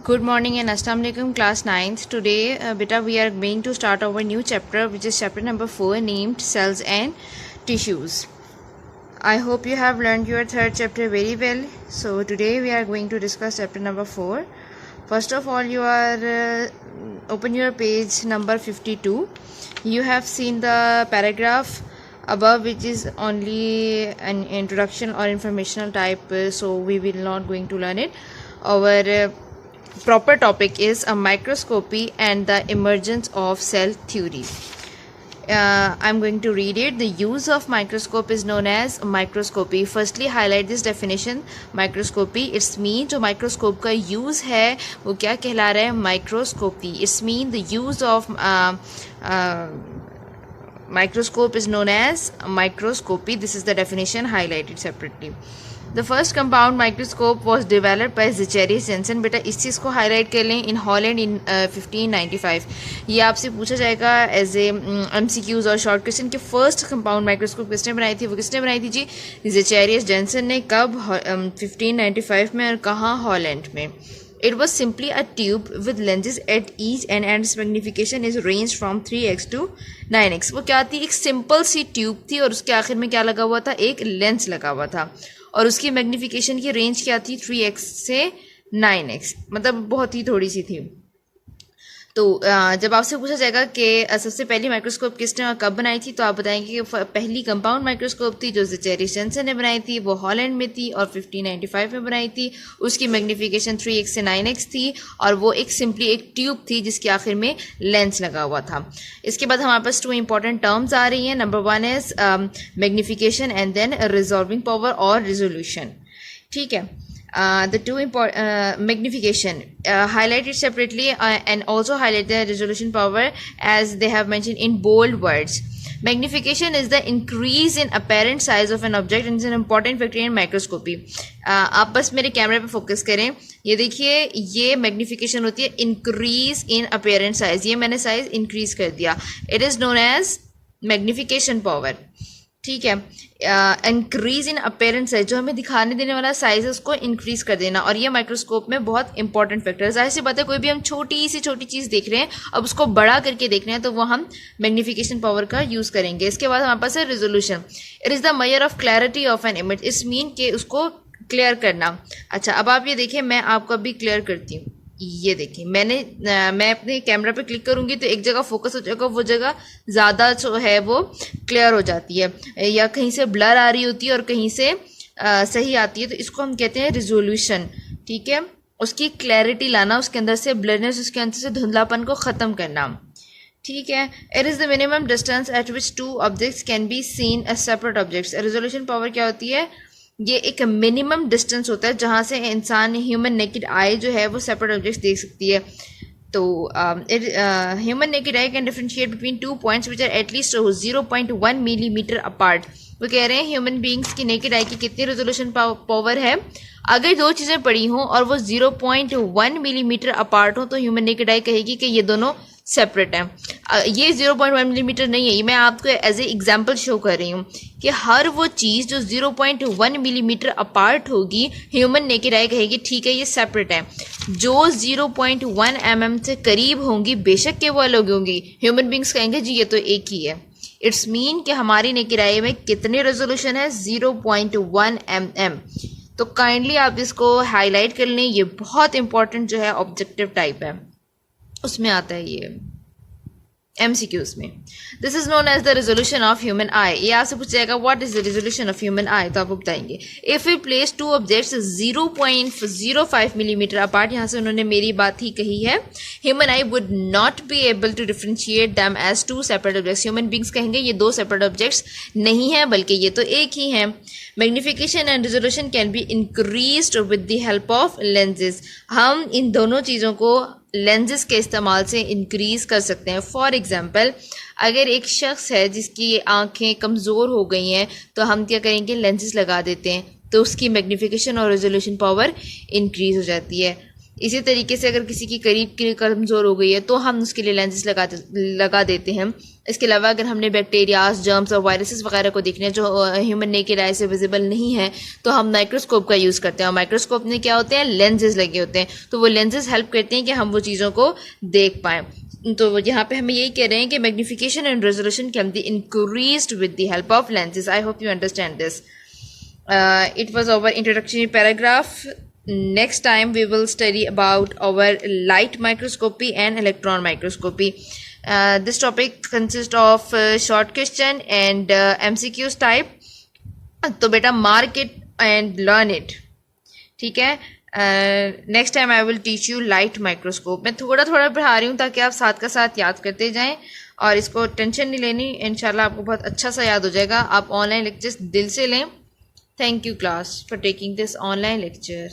Good morning and Assalamu alaikum class 9th. Today beta we are going to start our new chapter which is chapter number 4 named cells and tissues. I hope you have learned your third chapter very well. So today we are going to discuss chapter number 4. First of all, you are open your page number 52. You have seen the paragraph above which is only an introduction or informational type, so we will not going to learn it. Our proper topic is a microscopy and the emergence of cell theory. I'm going to read it. The use of microscope is known as microscopy. Firstly, highlight this definition. Microscopy, it's mean जो microscope का use है वो क्या कहला रहा है? Microscopy. It's mean the use of microscope is known as microscopy. This is the definition highlighted separately. The first compound microscope was developed by Zacharias Janssen. बेटा इस चीज़ को हाईलाइट कर लें. इन हॉलैंड इन 1595. ये आपसे पूछा जाएगा एज ए MCQs और शॉर्ट क्वेश्चन के फर्स्ट कंपाउंड माइक्रोस्कोप किसने बनाई थी? वो किसने बनाई थी जी? Zacharias Janssen ने. कब? 1595 में. और कहाँ? हॉलैंड में. It was simply a tube with lenses at each end and its magnification is ranged from 3x to 9x. वो क्या थी? एक सिंपल सी ट्यूब थी और उसके आखिर में क्या लगा हुआ था? एक लेंस लगा हुआ था और उसकी मैग्नीफिकेशन की रेंज क्या थी? 3x से 9x, मतलब बहुत ही थोड़ी सी थी. तो जब आपसे पूछा जाएगा कि सबसे पहली माइक्रोस्कोप किसने और कब बनाई थी, तो आप बताएंगे कि पहली कंपाउंड माइक्रोस्कोप थी जो ज़ेचेरियस जेनसन ने बनाई थी, वो हॉलैंड में थी और 1595 में बनाई थी. उसकी मैग्नीफिकेशन 3x से 9x थी और वो एक सिंपली एक ट्यूब थी जिसके आखिर में लेंस लगा हुआ था. इसके बाद हमारे पास 2 इंपॉर्टेंट टर्म्स आ रही हैं. Number 1 is magnification and then resolving power और रिजोल्यूशन. ठीक है. The two magnification highlighted separately and also highlight the resolution power as they have mentioned in bold words. Magnification is the increase in apparent size of an object and is an important factor in microscopy. आप बस मेरे कैमरे पे focus करें. ये देखिए, ये magnification होती है इंक्रीज इन अपेरेंट साइज. ये मैंने साइज इंक्रीज कर दिया. It is known as magnification power. ठीक है. इंक्रीज इन अपेरेंट साइज, जो हमें दिखाने देने वाला साइज है उसको इंक्रीज कर देना, और ये माइक्रोस्कोप में बहुत इंपॉर्टेंट फैक्टर है. जाहिर सी बात है, कोई भी हम छोटी चीज़ देख रहे हैं, अब उसको बड़ा करके देख रहे हैं, तो वो हम मैग्निफिकेशन पावर का यूज़ करेंगे. इसके बाद हमारे पास है resolution. It is the measure of clarity of an image. इस मीन के उसको क्लियर करना. अच्छा, अब आप ये देखिए, मैं आपको अभी क्लियर करती हूँ. ये देखिए, मैं अपने कैमरा पे क्लिक करूंगी तो एक जगह फोकस हो जाएगा, वो जगह ज़्यादा जो है वो क्लियर हो जाती है, या कहीं से ब्लर आ रही होती है और कहीं से सही आती है, तो इसको हम कहते हैं रिजोल्यूशन. ठीक है. उसकी क्लैरिटी लाना, उसके अंदर से ब्लरनेस, उसके अंदर से धुंधलापन को ख़त्म करना. ठीक है. It is the minimum distance at which 2 objects can be seen as separate objects. Resolution power क्या होती है? ये एक मिनिमम डिस्टेंस होता है जहाँ से इंसान ह्यूमन नेकेड आई जो है वो सेपरेट ऑब्जेक्ट्स देख सकती है. तो human naked eye can differentiate between 2 points which are at least 0.1 millimeter apart. वो कह रहे हैं ह्यूमन बींग्स की नेकेड आई की कितनी रेजोल्यूशन पावर है? अगर 2 चीज़ें पड़ी हों और वो 0.1 मिलीमीटर अपार्ट हो तो ह्यूमन नेकेड आई कहेगी कि ये दोनों सेपरेट हैं. ये 0.1 मिलीमीटर नहीं है, ये मैं आपको एज ए एग्जाम्पल शो कर रही हूँ कि हर वो चीज़ जो 0.1 मिलीमीटर अपार्ट होगी, ह्यूमन नेकेड आई कहेगी ठीक है ये सेपरेट है. जो 0.1 mm से करीब होंगी, बेशक के वो अलग होंगी, ह्यूमन बींग्स कहेंगे जी ये तो एक ही है. इट्स मीन कि हमारी नेकेड आई में कितनी रेजोल्यूशन है? 0.1 mm. तो काइंडली आप इसको हाईलाइट कर लें. ये बहुत इंपॉर्टेंट जो है ऑब्जेक्टिव टाइप है, उसमें आता है ये MCQs में. This is known as the resolution of human eye. ये आपसे पूछ जाएगा what is the resolution of human eye, तो आप बताएंगे if we place 2 objects 0.05 millimeter apart. यहाँ से उन्होंने मेरी बात ही कही है. Human eye would not be able to differentiate them as 2 separate objects. Human beings कहेंगे ये 2 सेपरेट ऑब्जेक्ट्स नहीं है बल्कि ये तो एक ही है. Magnification and resolution can be increased with the help of lenses. हम इन दोनों चीज़ों को लेंसेज के इस्तेमाल से इंक्रीज कर सकते हैं. फॉर एग्जांपल, अगर एक शख्स है जिसकी आंखें कमज़ोर हो गई हैं तो हम क्या करेंगे? लेंसेज लगा देते हैं, तो उसकी मैग्नीफिकेशन और रेजोल्यूशन पावर इंक्रीज हो जाती है. इसी तरीके से अगर किसी की करीब की कमज़ोर हो गई है तो हम उसके लिए लेंसेज लगा देते हैं। इसके अलावा अगर हमने बैक्टीरियाज, जर्म्स और वायरसेस वगैरह को देखने जो ह्यूमन नेकेड आई से विजिबल नहीं है तो हम माइक्रोस्कोप का यूज़ करते हैं। और माइक्रोस्कोप में क्या होते हैं, लेंसेज लगे होते हैं, तो वो लेंसेज हेल्प करते हैं कि हम वो चीज़ों को देख पाएँ। तो यहाँ पे हमें यही कह रहे हैं कि magnification and resolution can be increased with the help of lenses. I hope you understand this. It was our introductory paragraph. Next time we will study about our light microscopy and electron microscopy. This topic consists of short question and MCQs type. तो बेटा mark it and learn it. ठीक है. Next time I will teach you light microscope. मैं थोड़ा थोड़ा पढ़ा रही हूँ ताकि आप साथ का साथ याद करते जाएं और इसको टेंशन नहीं लेनी, इंशाल्लाह आपको बहुत अच्छा सा याद हो जाएगा. आप ऑनलाइन लेक्चर्स दिल से लें. Thank you class for taking this online lecture.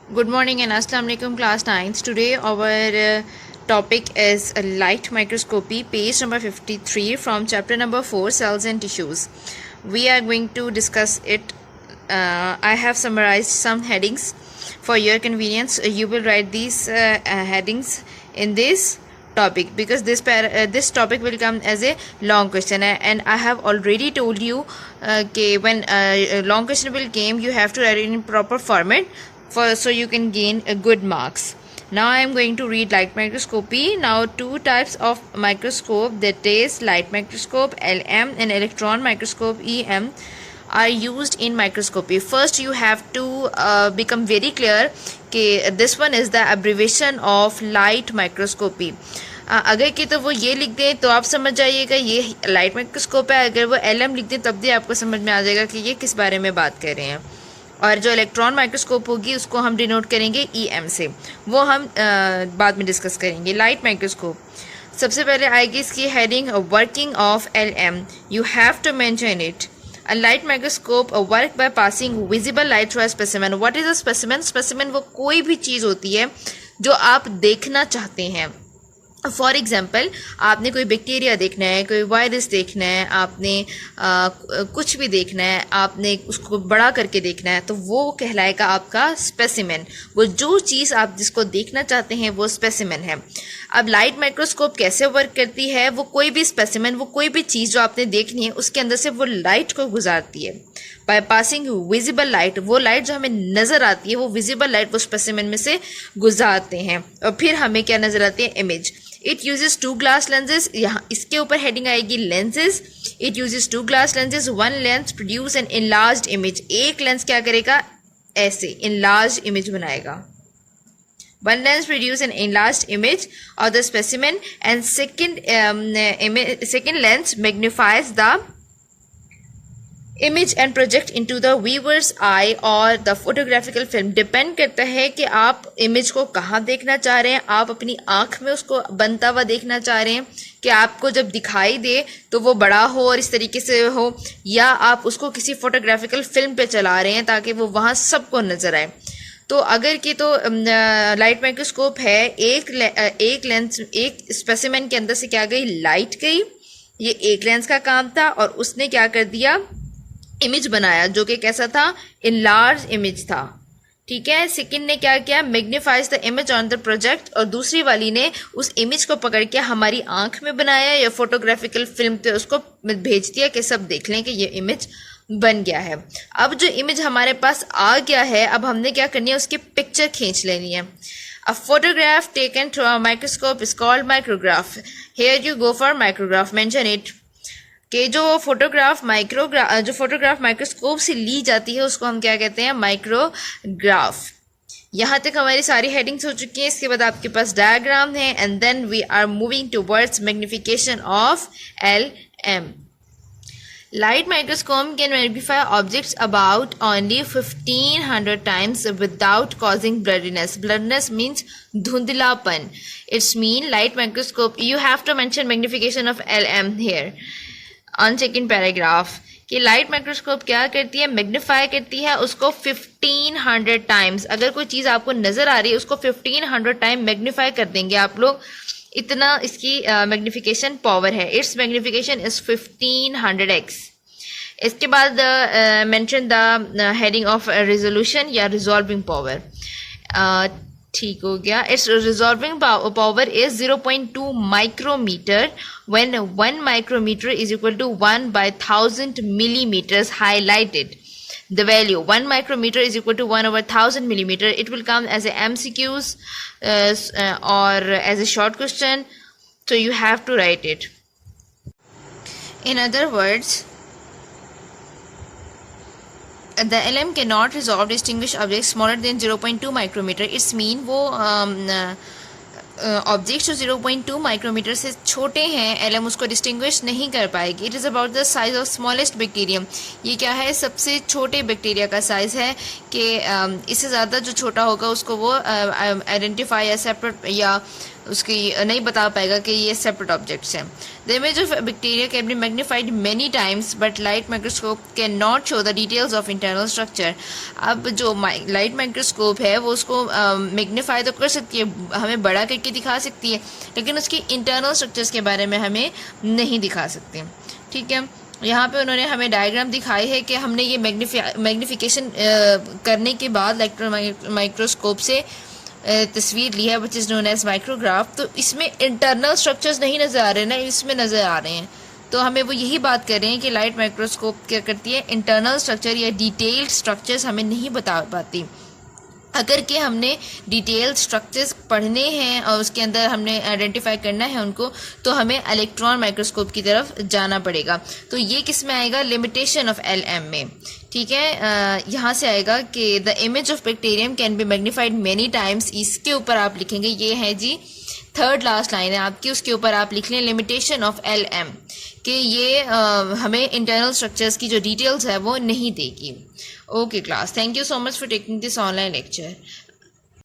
Good morning and Assalamu alaikum class 9th. Today our topic is light microscopy, page number 53 from chapter number 4, cells and tissues. We are going to discuss it. I have summarized some headings for your convenience. You will write these headings in this topic because this topic will come as a long question, and I have already told you when long question will came, you have to write it in proper format so you can gain good marks. Now I am going to read light microscopy. Now two types of microscope, that is light microscope LM and electron microscope EM, are used in microscopy. First you have to become very clear कि this one is the abbreviation of light microscopy. अगर कि तो वो ये लिख दें तो आप समझ जाइएगा ये लाइट माइक्रोस्कोप है. अगर वो LM लिख दें तब भी आपको समझ में आ जाएगा कि ये किस बारे में बात कर रहे हैं. और जो इलेक्ट्रॉन माइक्रोस्कोप होगी उसको हम डिनोट करेंगे EM से, वो हम बाद में डिस्कस करेंगे. लाइट माइक्रोस्कोप सबसे पहले आएगी इसकी heading working of LM. You have to mention it. A light microscope work by passing visible light through a specimen. What is a specimen? Specimen वो कोई भी चीज़ होती है जो आप देखना चाहते हैं. फॉर एग्जाम्पल आपने कोई बैक्टीरिया देखना है, कोई वायरस देखना है, आपने कुछ भी देखना है, आपने उसको बड़ा करके देखना है, तो वो कहलाएगा आपका स्पेसिमेन. वो जो चीज़ आप जिसको देखना चाहते हैं वो स्पेसिमेन है. अब लाइट माइक्रोस्कोप कैसे वर्क करती है, वो कोई भी स्पेसिमेन, वो कोई भी चीज़ जो आपने देखनी है उसके अंदर से वो लाइट को गुजारती है बाय पासिंग विजिबल लाइट. वो लाइट जो हमें नज़र आती है वो विजिबल लाइट वो स्पेसिमेन में से गुजारते हैं और फिर हमें क्या नज़र आती है, image. It uses 2 glass lenses. यहाँ इसके ऊपर हेडिंग आएगी lenses. It uses 2 glass lenses. One lens produce an enlarged image. एक लेंस क्या करेगा, ऐसे इनलार्ज्ड इमेज बनाएगा. One lens produce an enlarged image of the specimen, and second lens magnifies the image and project into the viewer's eye or the photographical film. Depend करता है कि आप image को कहाँ देखना चाह रहे हैं. आप अपनी आँख में उसको बनता हुआ देखना चाह रहे हैं कि आपको जब दिखाई दे तो वो बड़ा हो और इस तरीके से हो, या आप उसको किसी फोटोग्राफिकल फिल्म पे चला रहे हैं ताकि वो वहाँ सबको नज़र आए. तो अगर कि तो लाइट माइक्रोस्कोप है, एक लेंस, एक स्पेसिमेन के अंदर से क्या गई, लाइट गई. ये एक लेंस का काम था और उसने क्या कर दिया, इमेज बनाया जो कि कैसा था, इनलार्ज इमेज था. ठीक है. सेकंड ने क्या किया, magnifies the image on the project, और दूसरी वाली ने उस इमेज को पकड़ के हमारी आंख में बनाया या फोटोग्राफिकल फिल्म पे उसको भेज दिया कि सब देख लें कि ये इमेज बन गया है. अब जो इमेज हमारे पास आ गया है, अब हमने क्या करनी है, उसकी पिक्चर खींच लेनी है. A photograph taken through a microscope is called micrograph. Here you go for micrograph. Mention it. कि जो फोटोग्राफ माइक्रोस्कोप से ली जाती है उसको हम क्या कहते हैं, माइक्रोग्राफ. यहाँ तक हमारी सारी हेडिंग्स हो चुकी हैं. इसके बाद आपके पास डायग्राम है, and then we are moving towards magnification of LM. Light microscope can magnify objects about only 1500 times without causing blurriness. Blurriness means dhundlapan. It's mean light microscope. You have to mention magnification of LM here on second paragraph. कि light microscope क्या करती है, magnify करती है उसको 1500 times. अगर कोई चीज़ आपको नज़र आ रही है उसको 1500 टाइम मैग्नीफाई कर देंगे आप लोग. इतना इसकी मैग्निफिकेशन पावर है. Its magnification is 1500x. इसके बाद mention the heading of resolution या रिजॉल्विंग पावर. ठीक हो गया. Its resolving power is 0.2 micrometer when 1 micrometer is equal to 1 by 1000 millimeters highlighted. The value 1 micrometer is equal to 1 over 1000 millimeter. It will come as a MCQs or as a short question. So you have to write it. In other words, the LM cannot resolve distinguish objects smaller than 0.2 micrometer. It's mean वो objects जो 0.2 micrometer से छोटे हैं LM उसको distinguish नहीं कर पाएगी. It is about the size of smallest bacterium. ये क्या है, सबसे छोटे बैक्टीरिया का साइज़ है कि इससे ज़्यादा जो छोटा होगा उसको वो आइडेंटिफाई या सेपरेट या उसकी नहीं बता पाएगा कि ये सेपरेट ऑब्जेक्ट्स हैं. The image of bacteria can be magnified many times but light microscope can not show the details of internal structure. अब जो लाइट माइक्रोस्कोप है वो उसको मैग्नीफाई तो कर सकती है, हमें बड़ा करके दिखा सकती है, लेकिन उसकी इंटरनल स्ट्रक्चर्स के बारे में हमें नहीं दिखा सकती. ठीक है, यहाँ पे उन्होंने हमें डायग्राम दिखाई है कि हमने ये मैग्नीफिकेशन करने के बाद इलेक्ट्रॉन माइक्रोस्कोप से तस्वीर ली है which is known as micrograph. तो इसमें इंटरनल स्ट्रक्चर्स नहीं नज़र आ रहे ना, इसमें नज़र आ रहे हैं. तो हमें वो यही बात कर रहे हैं कि लाइट माइक्रोस्कोप क्या करती है, इंटरनल स्ट्रक्चर या डिटेल्ड स्ट्रक्चर्स हमें नहीं बता पाती. अगर कि हमने डिटेल स्ट्रक्चर्स पढ़ने हैं और उसके अंदर हमने आइडेंटिफाई करना है उनको, तो हमें इलेक्ट्रॉन माइक्रोस्कोप की तरफ जाना पड़ेगा. तो ये किस में आएगा, लिमिटेशन ऑफ एलएम में. ठीक है, यहाँ से आएगा कि the image of bacterium can be magnified many times. इसके ऊपर आप लिखेंगे, ये है जी थर्ड लास्ट लाइन है आपकी, उसके ऊपर आप लिख लें लिमिटेशन ऑफ एलएम कि ये हमें इंटरनल स्ट्रक्चर्स की जो डिटेल्स है वो नहीं देगी. Okay class, thank you so much for taking this online lecture.